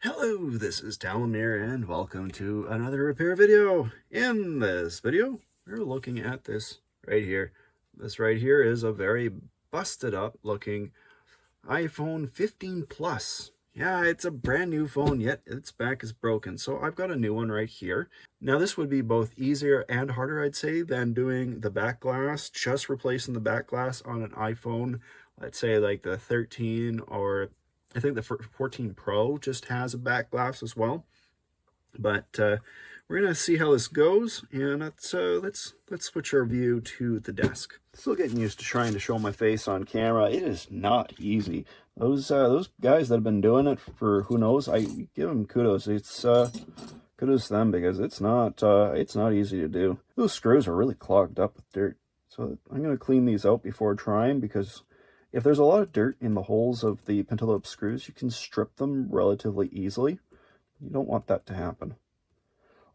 Hello, this is Talamir and welcome to another repair video. In this video, we're looking at this right here. This right here is a very busted up looking iPhone 15 Plus. Yeah, it's a brand new phone, yet its back is broken. So I've got a new one right here. Now this would be both easier and harder, I'd say, than doing the back glass, just replacing the back glass on an iPhone, let's say like the 13 or I think the 14 Pro just has a back glass as well. But we're gonna see how this goes, and let's switch our view to the desk. Still getting used to trying to show my face on camera. It is not easy. Those guys that have been doing it for who knows, I give them kudos. It's kudos to them because it's not easy to do. Those screws are really clogged up with dirt, so I'm gonna clean these out before trying, because if there's a lot of dirt in the holes of the pentalobe screws, you can strip them relatively easily. You don't want that to happen.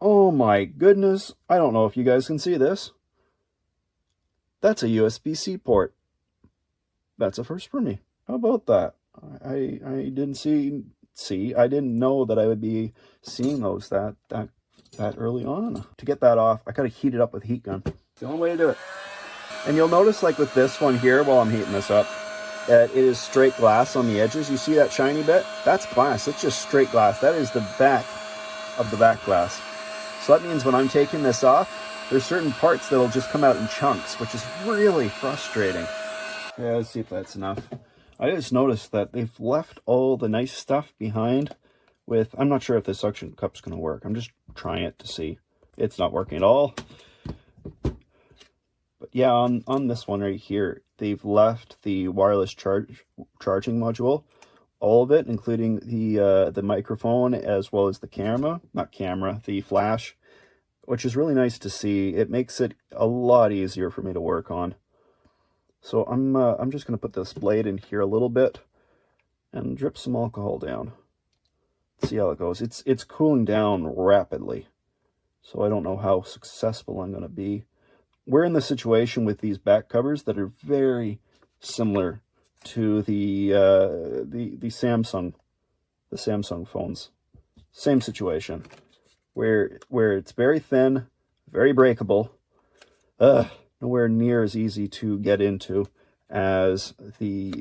Oh my goodness, I don't know if you guys can see this. That's a USB-C port. That's a first for me. How about that? I didn't I didn't know that I would be seeing those that early on. To get that off, I gotta heat it up with a heat gun. It's the only way to do it. And you'll notice, like with this one here, while I'm heating this up, it is straight glass on the edges. You see that shiny bit? That's glass. It's just straight glass. That is the back of the back glass. So that means when I'm taking this off, there's certain parts that'll just come out in chunks, which is really frustrating. Yeah, let's see if that's enough. I just noticed that they've left all the nice stuff behind with, I'm not sure if this suction cup's going to work. I'm just trying it to see. It's not working at all. But yeah, on this one right here, they've left the wireless charging module, all of it, including the microphone as well as the the flash, which is really nice to see. It makes it a lot easier for me to work on. So I'm just going to put this blade in here a little bit and drip some alcohol down. See how it goes. It's cooling down rapidly, so I don't know how successful I'm going to be. We're in the situation with these back covers that are very similar to the Samsung phones. Same situation, where it's very thin, very breakable, nowhere near as easy to get into as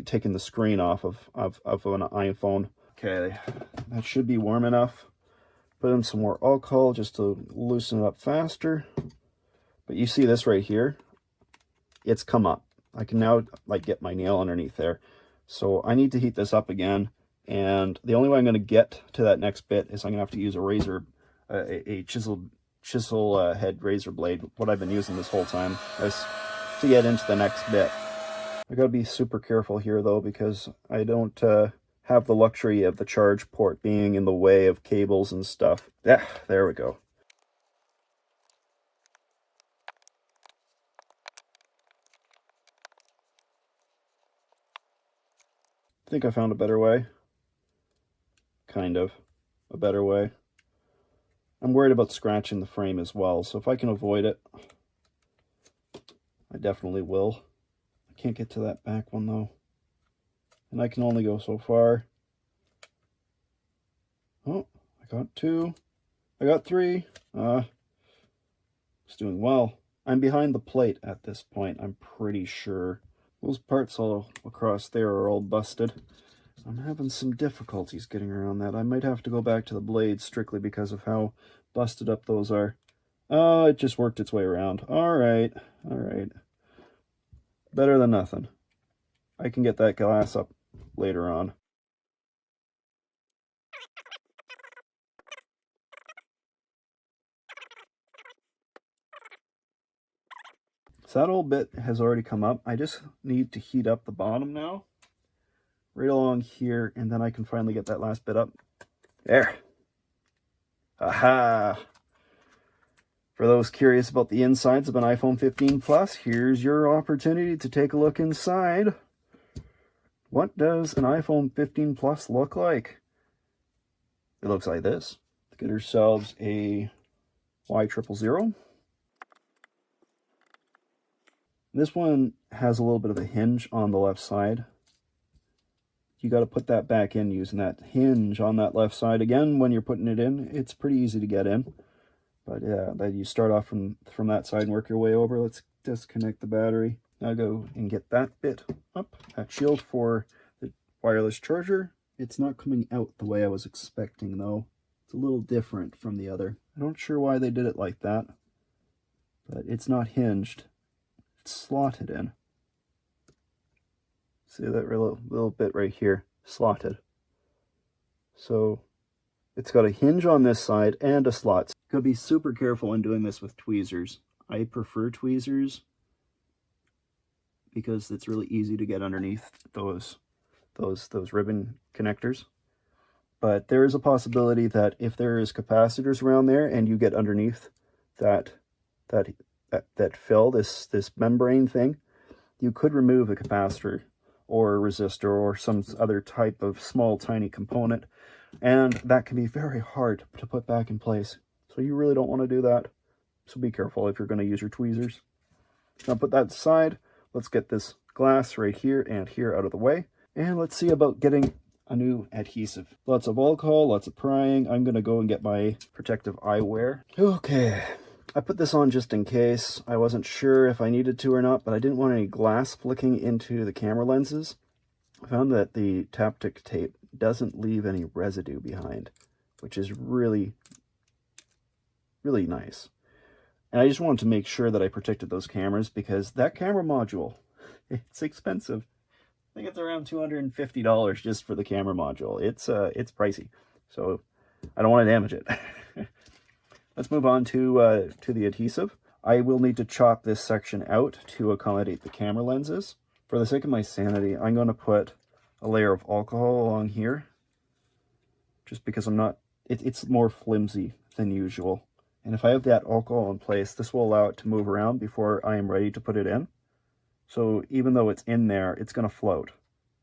taking the screen off of an iPhone. Okay, that should be warm enough. Put in some more alcohol just to loosen it up faster. But you see this right here, it's come up. I can now like get my nail underneath there. So I need to heat this up again. And the only way I'm going to get to that next bit is I'm going to have to use a razor, a chisel head razor blade, what I've been using this whole time, is to get into the next bit. I got to be super careful here though, because I don't have the luxury of the charge port being in the way of cables and stuff. Yeah, there we go. I think I found a better way. Kind of a better way. I'm worried about scratching the frame as well, so if I can avoid it, I definitely will. I can't get to that back one though, and I can only go so far. Oh, I got 2. I got 3. It's doing well. I'm behind the plate at this point, I'm pretty sure. Those parts all across there are all busted. I'm having some difficulties getting around that. I might have to go back to the blade strictly because of how busted up those are. Oh, it just worked its way around. All right. Better than nothing. I can get that glass up later on. So that old bit has already come up. I just need to heat up the bottom now, right along here, and then I can finally get that last bit up. There. Aha! For those curious about the insides of an iPhone 15 Plus, here's your opportunity to take a look inside. What does an iPhone 15 Plus look like? It looks like this. Let's get ourselves a Y000. This one has a little bit of a hinge on the left side. you got to put that back in using that hinge on that left side. Again, when you're putting it in, it's pretty easy to get in. But yeah, then you start off from that side and work your way over. Let's disconnect the battery. Now go and get that bit up, that shield for the wireless charger. It's not coming out the way I was expecting though. It's a little different from the other. I'm not sure why they did it like that, but it's not hinged. It's slotted in. See that little bit right here, slotted. So it's got a hinge on this side and a slot. Gotta be super careful when doing this with tweezers. I prefer tweezers because it's really easy to get underneath those ribbon connectors. But there is a possibility that if there is capacitors around there and you get underneath that fill, this membrane thing, you could remove a capacitor or a resistor or some other type of small tiny component, and that can be very hard to put back in place. So you really don't want to do that. So be careful if you're going to use your tweezers. Now put that aside. Let's get this glass right here and here out of the way. And let's see about getting a new adhesive. Lots of alcohol, lots of prying. I'm going to go and get my protective eyewear. Okay, I put this on just in case. I wasn't sure if I needed to or not, but I didn't want any glass flicking into the camera lenses. I found that the Taptic tape doesn't leave any residue behind, which is really, really nice. And I just wanted to make sure that I protected those cameras because that camera module, it's expensive. I think it's around $250 just for the camera module. It's pricey, so I don't want to damage it. Let's move on to the adhesive. I will need to chop this section out to accommodate the camera lenses. For the sake of my sanity, I'm going to put a layer of alcohol along here, just because it's more flimsy than usual. And if I have that alcohol in place, this will allow it to move around before I am ready to put it in. So even though it's in there, it's going to float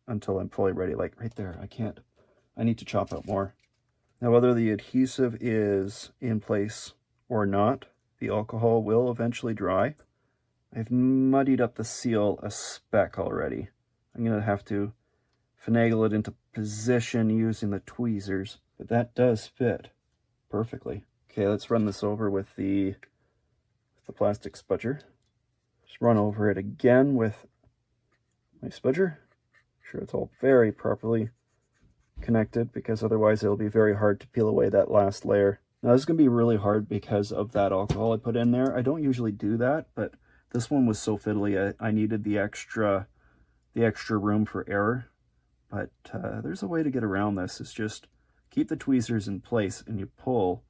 until I'm fully ready. Like right there, I need to chop out more. Now, whether the adhesive is in place or not, the alcohol will eventually dry. I've muddied up the seal a speck already. I'm going to have to finagle it into position using the tweezers, but that does fit perfectly. Okay, let's run this over with the plastic spudger. Just run over it again with my spudger. Sure it's all very properly connected, because otherwise it'll be very hard to peel away that last layer. Now this is going to be really hard because of that alcohol I put in there. I don't usually do that, but this one was so fiddly I needed the extra room for error. But there's a way to get around this. It's just keep the tweezers in place and you pull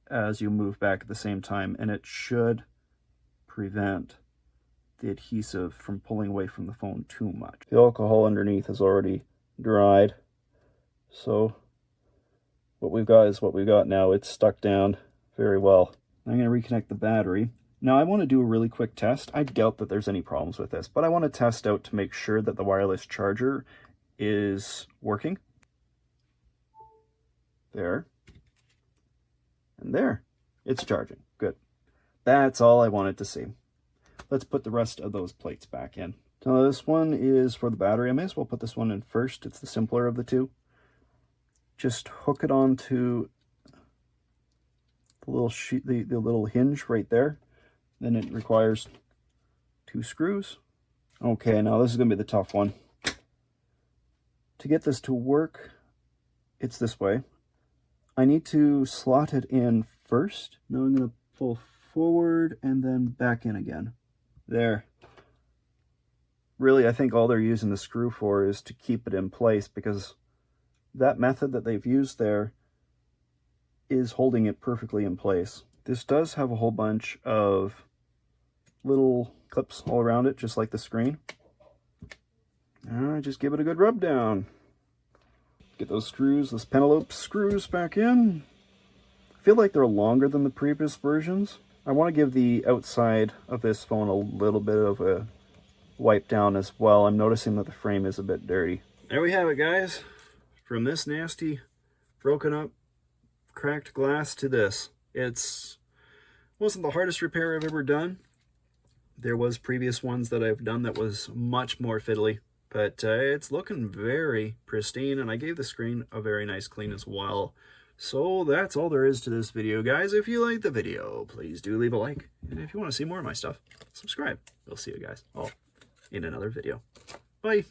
as you move back at the same time, and it should prevent the adhesive from pulling away from the phone too much. The alcohol underneath is already dried, so what we've got is what we've got now. It's stuck down very well. I'm going to reconnect the battery. Now I want to do a really quick test. I doubt that there's any problems with this, but I want to test out to make sure that the wireless charger is working. There. And there. It's charging. Good. That's all I wanted to see. Let's put the rest of those plates back in. Now this one is for the battery. I may as well put this one in first. It's the simpler of the two. Just hook it onto the little sheet, the little hinge right there. Then it requires 2 screws. Okay, now this is going to be the tough one. To get this to work, it's this way. I need to slot it in first. Now I'm going to pull forward and then back in again. There. Really, I think all they're using the screw for is to keep it in place, because that method that they've used there is holding it perfectly in place. This does have a whole bunch of little clips all around it, just like the screen. Just give it a good rub down. Get those screws, those Penelope screws back in. I feel like they're longer than the previous versions. I want to give the outside of this phone a little bit of a wipe down as well. I'm noticing that the frame is a bit dirty. There we have it, guys. From this nasty, broken up, cracked glass to this. Wasn't the hardest repair I've ever done. There was previous ones that I've done that was much more fiddly. but it's looking very pristine, and I gave the screen a very nice clean as well. So that's all there is to this video, guys. If you liked the video, please do leave a like. And if you want to see more of my stuff, subscribe. We'll see you guys all in another video. Bye.